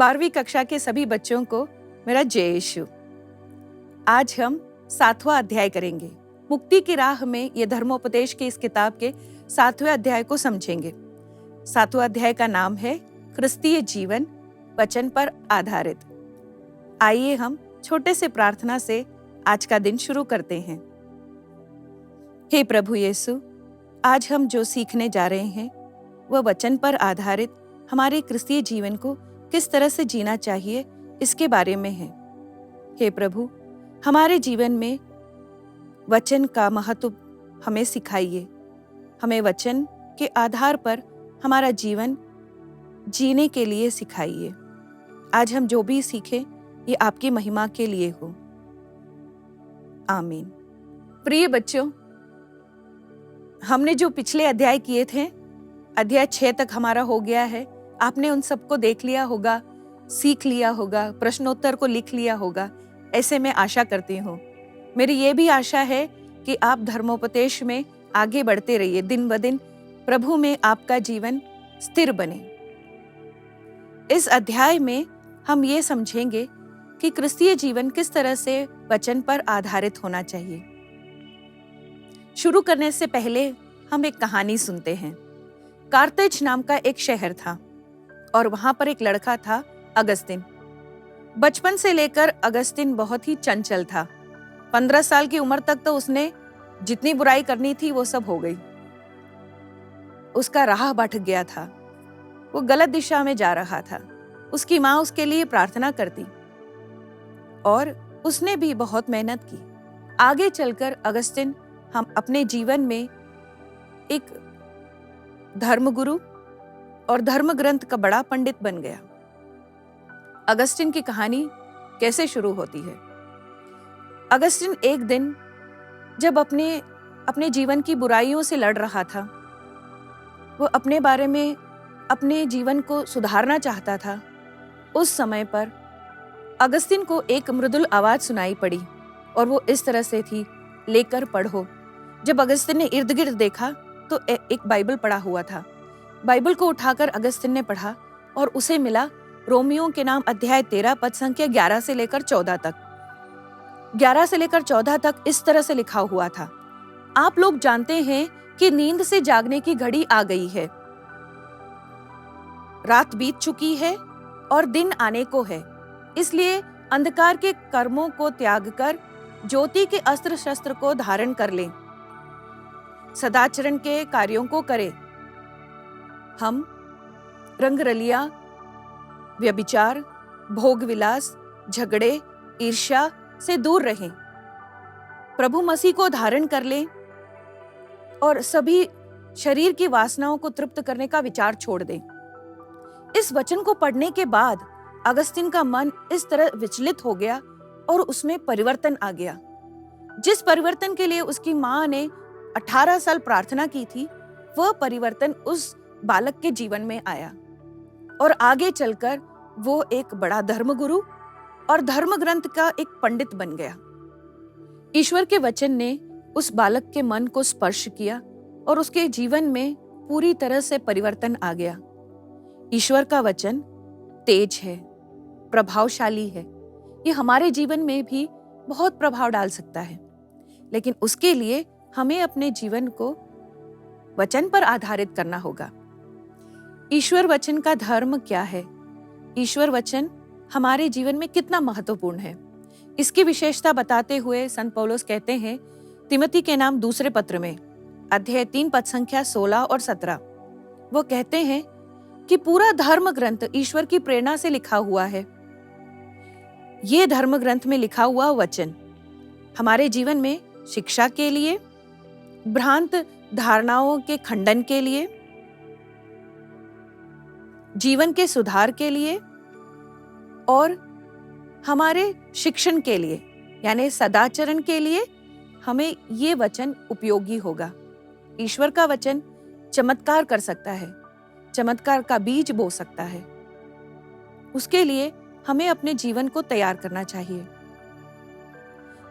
12वीं कक्षा के सभी बच्चों को मेरा जय यीशु। आज हम 7वां अध्याय करेंगे। मुक्ति की राह में ये धर्मोपदेश की इस किताब के 7वें अध्याय को समझेंगे। 7वां अध्याय का नाम है क्रिस्तीय जीवन, वचन पर आधारित। आइए हम छोटे से प्रार्थना से आज का दिन शुरू करते हैं। हे प्रभु यीशु, आज हम जो सीखने जा रहे हैं वह वचन पर आधारित हमारे क्रिस्तीय जीवन को किस तरह से जीना चाहिए इसके बारे में है। हे प्रभु, हमारे जीवन में वचन का महत्व हमें सिखाइए। हमें वचन के आधार पर हमारा जीवन जीने के लिए सिखाइए। आज हम जो भी सीखें ये आपकी महिमा के लिए हो। आमीन। प्रिय बच्चों, हमने जो पिछले अध्याय किए थे, अध्याय 6 तक हमारा हो गया है। आपने उन सबको देख लिया होगा, सीख लिया होगा, प्रश्नोत्तर को लिख लिया होगा, ऐसे मैं आशा करती हूँ। मेरी ये भी आशा है कि आप धर्मोपदेश में आगे बढ़ते रहिए। दिन ब दिन प्रभु में आपका जीवन स्थिर बने। इस अध्याय में हम ये समझेंगे कि क्रिस्तीय जीवन किस तरह से वचन पर आधारित होना चाहिए। शुरू करने से पहले हम एक कहानी सुनते हैं। कार्तेज नाम का एक शहर था और वहां पर एक लड़का था, अगस्तिन। बचपन से लेकर अगस्तिन बहुत ही चंचल था। 15 साल की उम्र तक तो उसने जितनी बुराई करनी थी वो सब हो गई। उसका राह भटक गया था, वो गलत दिशा में जा रहा था। उसकी माँ उसके लिए प्रार्थना करती और उसने भी बहुत मेहनत की। आगे चलकर अगस्तिन हम अपने जीवन में एक धर्मगुरु और धर्म ग्रंथ का बड़ा पंडित बन गया। अगस्तिन की कहानी कैसे शुरू होती है? अगस्तिन एक दिन जब अपने जीवन की बुराइयों से लड़ रहा था, वो अपने बारे में अपने जीवन को सुधारना चाहता था। उस समय पर अगस्तिन को एक मृदुल आवाज सुनाई पड़ी और वो इस तरह से थी, लेकर पढ़ो। जब अगस्तिन ने इर्द गिर्द देखा तो एक बाइबल पड़ा हुआ था। बाइबल को उठाकर अगस्तिन ने पढ़ा और उसे मिला रोमियो के नाम अध्याय 13 पद संख्या 11 से लेकर 14 तक। 11 से लेकर 14 तक इस तरह से लिखा हुआ था, आप लोग जानते हैं कि नींद से जागने की घड़ी आ गई है। रात बीत चुकी है और दिन आने को है। इसलिए अंधकार के कर्मों को त्याग कर ज्योति के अस्त्र शस्त्र को धारण कर लें। सदाचरण के कार्यों को करें। हम रंगरलिया, व्यभिचार, भोग विलास, झगड़े, ईर्ष्या से दूर रहें। प्रभु मसीह को धारण कर लें और सभी शरीर की वासनाओं को तृप्त करने का विचार छोड़ दें। इस वचन को पढ़ने के बाद अगस्तिन का मन इस तरह विचलित हो गया और उसमें परिवर्तन आ गया। जिस परिवर्तन के लिए उसकी माँ ने 18 साल प्रार्थना की थी, वह परिवर्तन उस बालक के जीवन में आया और आगे चलकर वो एक बड़ा धर्मगुरु और धर्म ग्रंथ का एक पंडित बन गया। ईश्वर के वचन ने उस बालक के मन को स्पर्श किया और उसके जीवन में पूरी तरह से परिवर्तन आ गया। ईश्वर का वचन तेज है, प्रभावशाली है। ये हमारे जीवन में भी बहुत प्रभाव डाल सकता है, लेकिन उसके लिए हमें अपने जीवन को वचन पर आधारित करना होगा। ईश्वर वचन का धर्म क्या है? ईश्वर वचन हमारे जीवन में कितना महत्वपूर्ण है, इसकी विशेषता बताते हुए संत पौलुस कहते हैं तिमोथी के नाम दूसरे पत्र में अध्याय 3 पद संख्या 16 और 17, वो कहते हैं कि पूरा धर्म ग्रंथ ईश्वर की प्रेरणा से लिखा हुआ है। ये धर्म ग्रंथ में लिखा हुआ वचन हमारे जीवन में शिक्षा के लिए, भ्रांत धारणाओं के खंडन के लिए, जीवन के सुधार के लिए और हमारे शिक्षण के लिए यानी सदाचरण के लिए हमें ये वचन उपयोगी होगा। ईश्वर का वचन चमत्कार कर सकता है, चमत्कार का बीज बो सकता है। उसके लिए हमें अपने जीवन को तैयार करना चाहिए।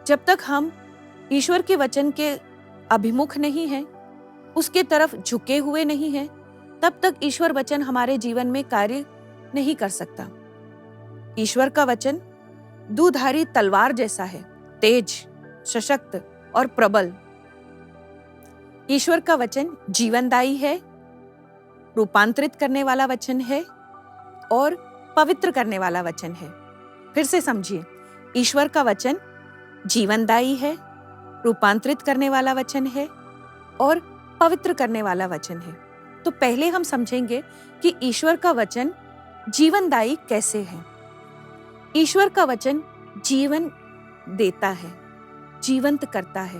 जब तक हम ईश्वर के वचन के अभिमुख नहीं हैं, उसके तरफ झुके हुए नहीं हैं, तब तक ईश्वर वचन हमारे जीवन में कार्य नहीं कर सकता। ईश्वर का वचन दुधारी तलवार जैसा है, तेज, सशक्त और प्रबल। ईश्वर का वचन जीवनदायी है, रूपांतरित करने वाला वचन है और पवित्र करने वाला वचन है। फिर से समझिए, ईश्वर का वचन जीवनदायी है, रूपांतरित करने वाला वचन है और पवित्र करने वाला वचन है। तो पहले हम समझेंगे कि ईश्वर का वचन जीवनदायी कैसे है। ईश्वर का वचन जीवन देता है, जीवंत करता है,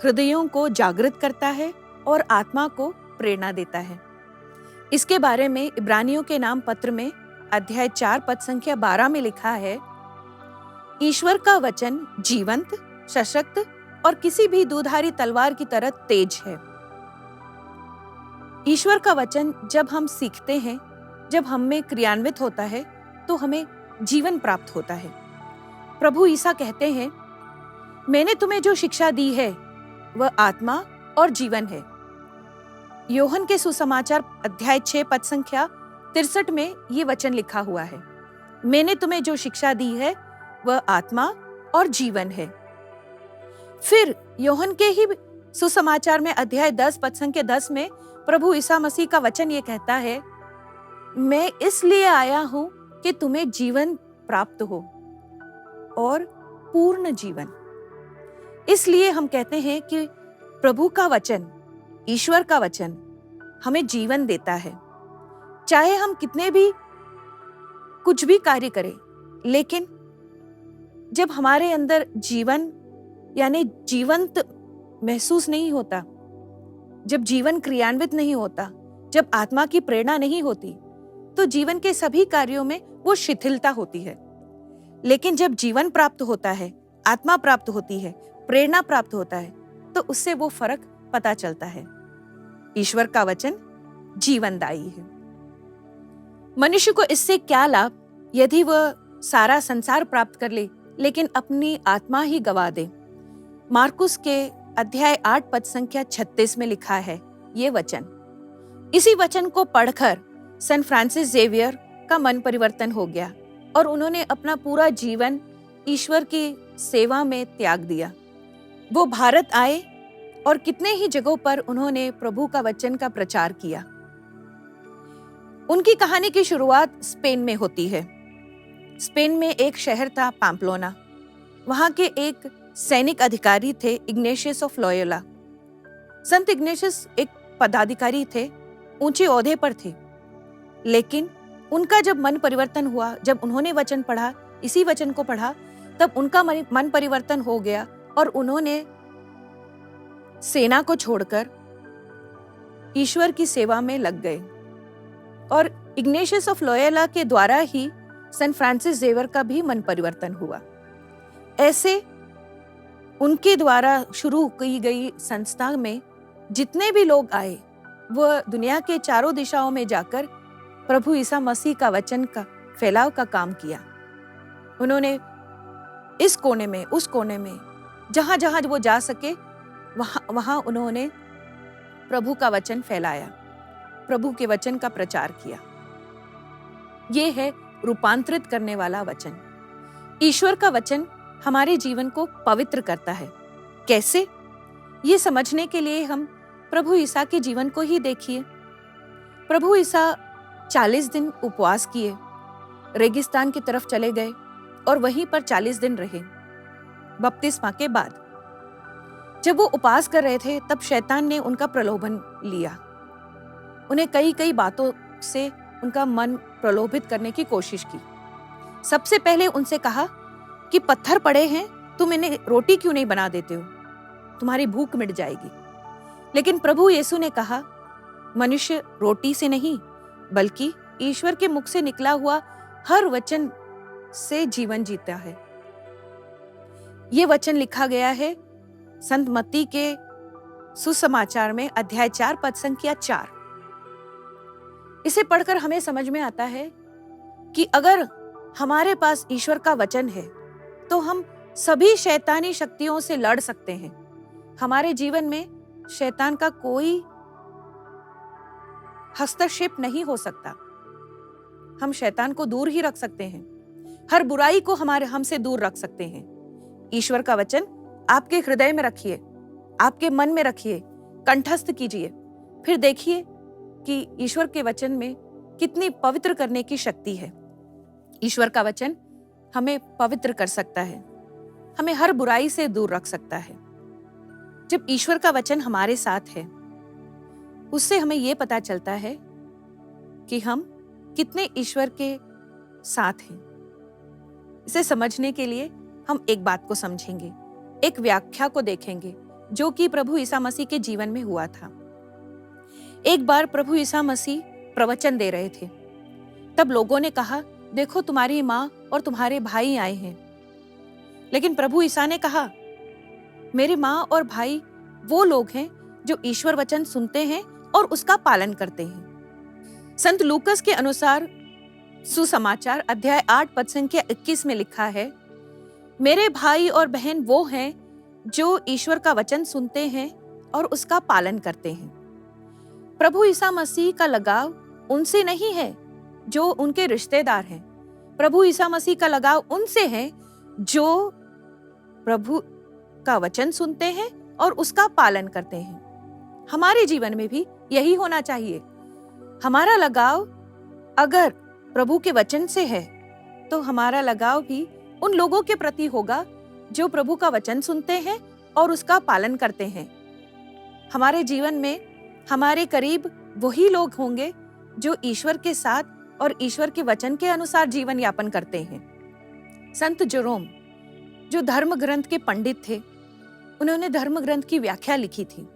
हृदयों को जागृत करता है और आत्मा को प्रेरणा देता है। इसके बारे में इब्रानियों के नाम पत्र में अध्याय 4 पद संख्या 12 में लिखा है, ईश्वर का वचन जीवंत, सशक्त और किसी भी दुधारी तलवार की तरह तेज है। ईश्वर का वचन जब हम सीखते हैं, जब हम में क्रियान्वित होता है, तो हमें जीवन प्राप्त होता है। प्रभु ईसा कहते हैं, मैंने तुम्हें जो शिक्षा दी है वह आत्मा और जीवन है। योहन के सुसमाचार अध्याय 6 पद संख्या 63 में ये वचन लिखा हुआ है, मैंने तुम्हें जो शिक्षा दी है वह आत्मा और जीवन है। फिर योहन के ही सुसमाचार में अध्याय 10 पद संख्या 10 में प्रभु ईसा मसीह का वचन ये कहता है, मैं इसलिए आया हूं कि तुम्हें जीवन प्राप्त हो और पूर्ण जीवन। इसलिए हम कहते हैं कि प्रभु का वचन, ईश्वर का वचन हमें जीवन देता है। चाहे हम कितने भी कुछ भी कार्य करें, लेकिन जब हमारे अंदर जीवन यानी जीवंत महसूस नहीं होता, जब जीवन क्रियान्वित नहीं होता, जब आत्मा की प्रेरणा नहीं होती, तो जीवन के सभी कार्यों में वो शिथिलता होती है। लेकिन जब जीवन प्राप्त होता है, आत्मा प्राप्त होती है, प्रेरणा प्राप्त होता है, तो उससे वो फर्क पता चलता है। ईश्वर का वचन जीवनदायी है। मनुष्य को इससे क्या लाभ यदि वह सारा संसार प्राप्त कर ले लेकिन अपनी आत्मा ही गवा दे। मार्कुस के अध्याय 8 पद संख्या 36 में लिखा है ये वचन। इसी वचन को पढ़कर सेंट फ्रांसिस जेवियर का मन परिवर्तन हो गया और उन्होंने अपना पूरा जीवन ईश्वर की सेवा में त्याग दिया। वो भारत आए और कितने ही जगहों पर उन्होंने प्रभु का वचन का प्रचार किया। उनकी कहानी की शुरुआत स्पेन में होती है। स्पेन में एक शहर था पैम्प्लोना। वहां के एक सैनिक अधिकारी थे Ignatius of Loyola. Sant Ignatius एक पदाधिकारी थे, ऊंचे ओहदे पर थे, लेकिन उनका जब मन परिवर्तन हुआ, जब उन्होंने वचन पढ़ा, इसी वचन को पढ़ा, तब उनका मन परिवर्तन हो गया और उन्होंने सेना को छोड़कर ईश्वर की सेवा में लग गए। और इग्नेशियस ऑफ लोयोला के द्वारा ही सेंट फ्रांसिस जेवियर का भी मन परिवर्तन हुआ। ऐसे उनके द्वारा शुरू की गई संस्था में जितने भी लोग आए, वह दुनिया के चारों दिशाओं में जाकर प्रभु ईसा मसीह का वचन का फैलाव का काम किया। उन्होंने इस कोने में, उस कोने में, जहां जहां वो जा सके वहां उन्होंने प्रभु का वचन फैलाया, प्रभु के वचन का प्रचार किया। ये है रूपांतरित करने वाला वचन। ईश्वर का वचन हमारे जीवन को पवित्र करता है। कैसे? ये समझने के लिए हम प्रभु ईसा के जीवन को ही देखिए। प्रभु ईसा 40 दिन उपवास किए, रेगिस्तान की तरफ चले गए और वहीं पर 40 दिन रहे बपतिस्मा के बाद। जब वो उपवास कर रहे थे तब शैतान ने उनका प्रलोभन लिया। उन्हें कई कई बातों से उनका मन प्रलोभित करने की कोशिश की। सबसे पहले उनसे कहा कि पत्थर पड़े हैं, तुम इन्हें रोटी क्यों नहीं बना देते हो, तुम्हारी भूख मिट जाएगी। लेकिन प्रभु यीशु ने कहा, मनुष्य रोटी से नहीं बल्कि ईश्वर के मुख से निकला हुआ हर वचन से जीवन जीता है। ये वचन लिखा गया है संत मत्ती के सुसमाचार में अध्याय 4 पद संख्या 4। इसे पढ़कर हमें समझ में आता है कि अगर हमारे पास ईश्वर का वचन है तो हम सभी शैतानी शक्तियों से लड़ सकते हैं। हमारे जीवन में शैतान का कोई हस्तक्षेप नहीं हो सकता। हम शैतान को दूर ही रख सकते हैं, हर बुराई को हमसे दूर रख सकते हैं। ईश्वर का वचन आपके हृदय में रखिए, आपके मन में रखिए, कंठस्थ कीजिए, फिर देखिए कि ईश्वर के वचन में कितनी पवित्र करने की शक्ति है। ईश्वर का वचन हमें पवित्र कर सकता है, हमें हर बुराई से दूर रख सकता है। जब ईश्वर का वचन हमारे साथ है, उससे हमें यह पता चलता है कि हम कितने ईश्वर के साथ हैं। इसे समझने के लिए हम एक बात को समझेंगे, एक व्याख्या को देखेंगे जो कि प्रभु ईसा मसीह के जीवन में हुआ था। एक बार प्रभु ईसा मसीह प्रवचन दे रहे थे, तब लोगों ने कहा, देखो तुम्हारी माँ और तुम्हारे भाई आए हैं। लेकिन प्रभु ईसा ने कहा, मेरी माँ और भाई वो लोग हैं जो ईश्वर वचन सुनते हैं और उसका पालन करते हैं। संत लूकस के अनुसार सुसमाचार अध्याय 8 पद संख्या 21 में लिखा है, मेरे भाई और बहन वो हैं जो ईश्वर का वचन सुनते हैं और उसका पालन करते हैं। प्रभु ईसा मसीह का लगाव उनसे नहीं है जो उनके रिश्तेदार हैं। प्रभु ईसा मसीह का लगाव उनसे है जो प्रभु का वचन सुनते हैं और उसका पालन करते हैं। हमारे जीवन में भी यही होना चाहिए। हमारा लगाव अगर प्रभु के वचन से है तो हमारा लगाव भी उन लोगों के प्रति होगा जो प्रभु का वचन सुनते हैं और उसका पालन करते हैं। हमारे जीवन में हमारे करीब वही लोग होंगे जो ईश्वर के साथ और ईश्वर के वचन के अनुसार जीवन यापन करते हैं। संत जेरोम जो धर्म ग्रंथ के पंडित थे, उन्होंने धर्म ग्रंथ की व्याख्या लिखी थी।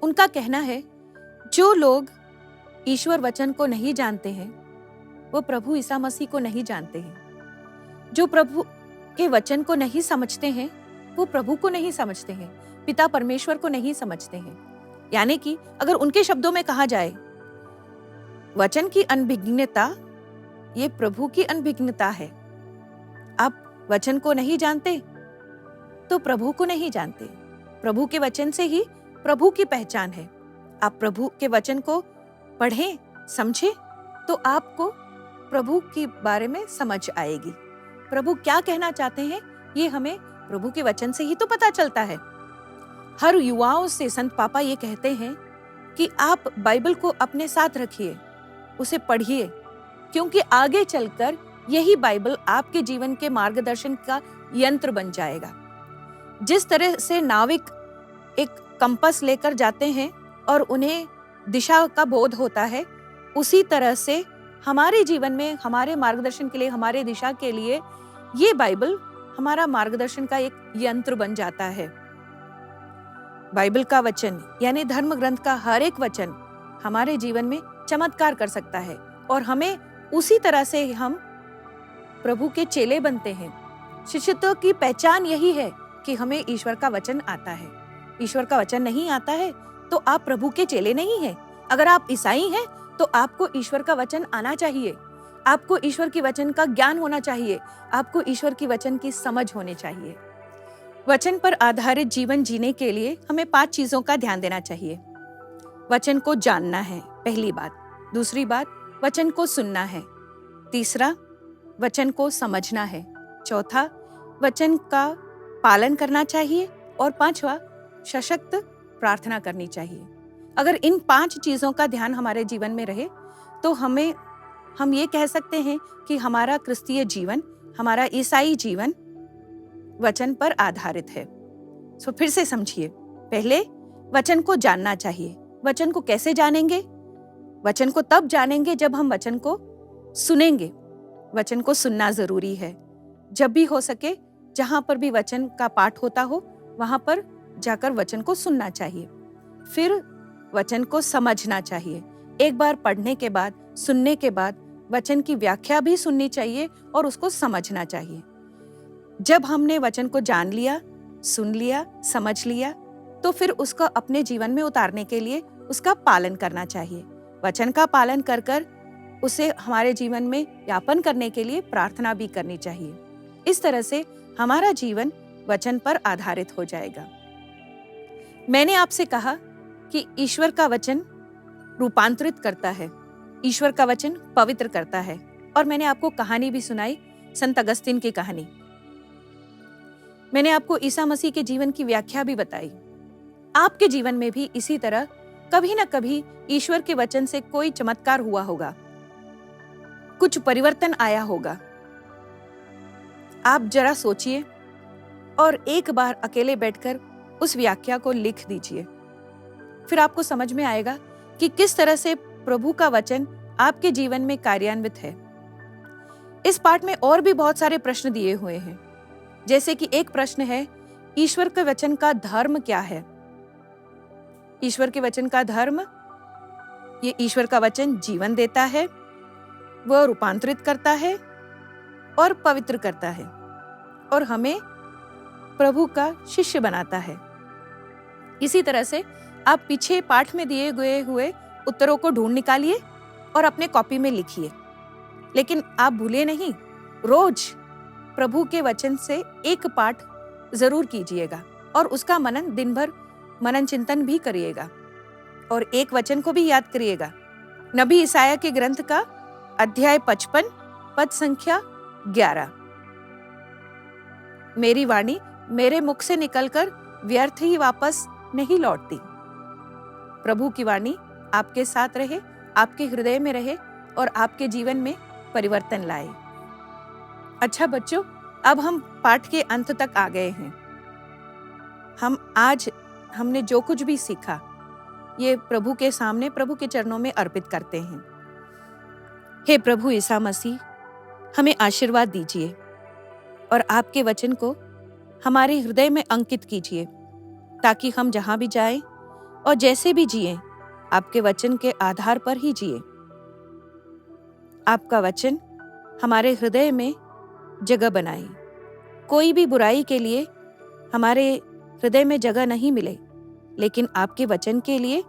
उनका कहना है, जो लोग ईश्वर वचन को नहीं जानते हैं वो प्रभु ईसा मसीह को नहीं जानते हैं। जो प्रभु के वचन को नहीं समझते हैं वो प्रभु को नहीं समझते हैं, पिता परमेश्वर को नहीं समझते हैं। यानी कि अगर उनके शब्दों में कहा जाए, वचन की अनभिज्ञता ये प्रभु की अनभिज्ञता है। आप वचन को नहीं जानते तो प्रभु को नहीं जानते। प्रभु के वचन से ही प्रभु की पहचान है। आप प्रभु के वचन को पढ़ें, समझें, तो आपको प्रभु के बारे में समझ आएगी। प्रभु क्या कहना चाहते हैं ये हमें प्रभु के वचन से ही तो पता चलता है। हर युवाओं से संत पापा ये कहते हैं कि आप बाइबल को अपने साथ रखिए, उसे पढ़िए, क्योंकि आगे चलकर यही बाइबल आपके जीवन के मार्गदर्शन का यंत्र बन जाएगा। जिस तरह से नाविक एक कंपास लेकर जाते हैं और उन्हें दिशा का बोध होता है, उसी तरह से हमारे जीवन में हमारे मार्गदर्शन के लिए, हमारे दिशा के लिए ये बाइबल हमारा मार्गदर्शन का एक यंत्र बन जाता है। बाइबल का वचन यानी धर्म ग्रंथ का हर एक वचन हमारे जीवन में चमत्कार कर सकता है और हमें उसी तरह से हम प्रभु के चेले बनते हैं। शिष्यत्व की पहचान यही है कि हमें ईश्वर का वचन आता है। ईश्वर का वचन नहीं आता है तो आप प्रभु के चेले नहीं हैं। अगर आप ईसाई हैं तो आपको ईश्वर का वचन आना चाहिए, आपको ईश्वर के वचन का ज्ञान होना चाहिए, आपको ईश्वर की वचन की समझ होनी चाहिए। वचन पर आधारित जीवन जीने के लिए हमें 5 चीजों का ध्यान देना चाहिए। वचन को जानना है, पहली बात। दूसरी बात, वचन को सुनना है। तीसरा, वचन को समझना है। चौथा, वचन का पालन करना चाहिए। और 5वां, सशक्त प्रार्थना करनी चाहिए। अगर इन 5 चीजों का ध्यान हमारे जीवन में रहे तो हम ये कह सकते हैं कि हमारा क्रिस्तीय जीवन, हमारा ईसाई जीवन वचन पर आधारित है। सो फिर से समझिए, पहले वचन को जानना चाहिए। वचन को कैसे जानेंगे? वचन को तब जानेंगे जब हम वचन को सुनेंगे। वचन को सुनना जरूरी है। जब भी हो सके, जहां पर भी वचन का पाठ होता हो वहां पर जाकर वचन को सुनना चाहिए। फिर वचन को समझना चाहिए। एक बार पढ़ने के बाद, सुनने के बाद वचन की व्याख्या भी सुननी चाहिए और उसको समझना चाहिए। जब हमने वचन को जान लिया, सुन लिया, समझ लिया, तो फिर उसको अपने जीवन में उतारने के लिए उसका पालन करना चाहिए। वचन का पालन कर कर उसे हमारे जीवन में यापन करने के लिए प्रार्थना भी करनी चाहिए। इस तरह से हमारा जीवन वचन पर आधारित हो जाएगा। मैंने आपसे कहा कि ईश्वर का वचन रूपांतरित करता है, ईश्वर का वचन पवित्र करता है। और मैंने आपको कहानी भी सुनाई, संत अगस्तीन की कहानी। मैंने आपको ईसा मसीह के जीवन की व्याख्या भी बताई। आपके जीवन में भी इसी तरह कभी न कभी ईश्वर के वचन से कोई चमत्कार हुआ होगा, कुछ परिवर्तन आया होगा। आप जरा सोचिए और एक बार अकेले बैठकर उस व्याख्या को लिख दीजिए। फिर आपको समझ में आएगा कि किस तरह से प्रभु का वचन आपके जीवन में कार्यान्वित है। इस पाठ में और भी बहुत सारे प्रश्न दिए हुए हैं, जैसे कि एक प्रश्न है, ईश्वर के वचन का धर्म क्या है? ईश्वर के वचन का धर्म, ये ईश्वर का वचन जीवन देता है, वह रूपांतरित करता है और पवित्र करता है और हमें प्रभु का शिष्य बनाता है। इसी तरह से आप पीछे पाठ में दिए गए हुए उत्तरों को ढूंढ निकालिए और अपने कॉपी में लिखिए। लेकिन आप भूलिए नहीं, रोज प्रभु के वचन से एक पाठ जरूर कीजिएगा और उसका मनन दिन भर मनन चिंतन भी करिएगा। और एक वचन को भी याद करिएगा, नबी ईसाया के ग्रंथ का अध्याय 55 पद संख्या 11, मेरी वाणी मेरे मुख से निकलकर व्यर्थ ही वापस नहीं लौटती। प्रभु की वाणी आपके साथ रहे, आपके हृदय में रहे और आपके जीवन में परिवर्तन लाए। अच्छा बच्चों, अब हम पाठ के अंत तक आ गए हैं। हमने जो कुछ भी सीखा, ये प्रभु के सामने, प्रभु के चरणों में अर्पित करते हैं। हे प्रभु ईसा मसीह, हमें आशीर्वाद दीजिए और आपके वचन को हमारे हृदय में अंकित कीजिए, ताकि हम जहां भी जाएं और जैसे भी जिएं, आपके वचन के आधार पर ही जिए। आपका वचन हमारे हृदय में जगह बनाए। कोई भी बुराई के लिए हमारे हृदय में जगह नहीं मिले, लेकिन आपके वचन के लिए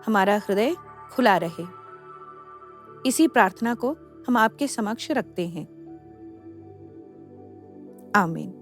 हमारा हृदय खुला रहे। इसी प्रार्थना को हम आपके समक्ष रखते हैं। आमीन।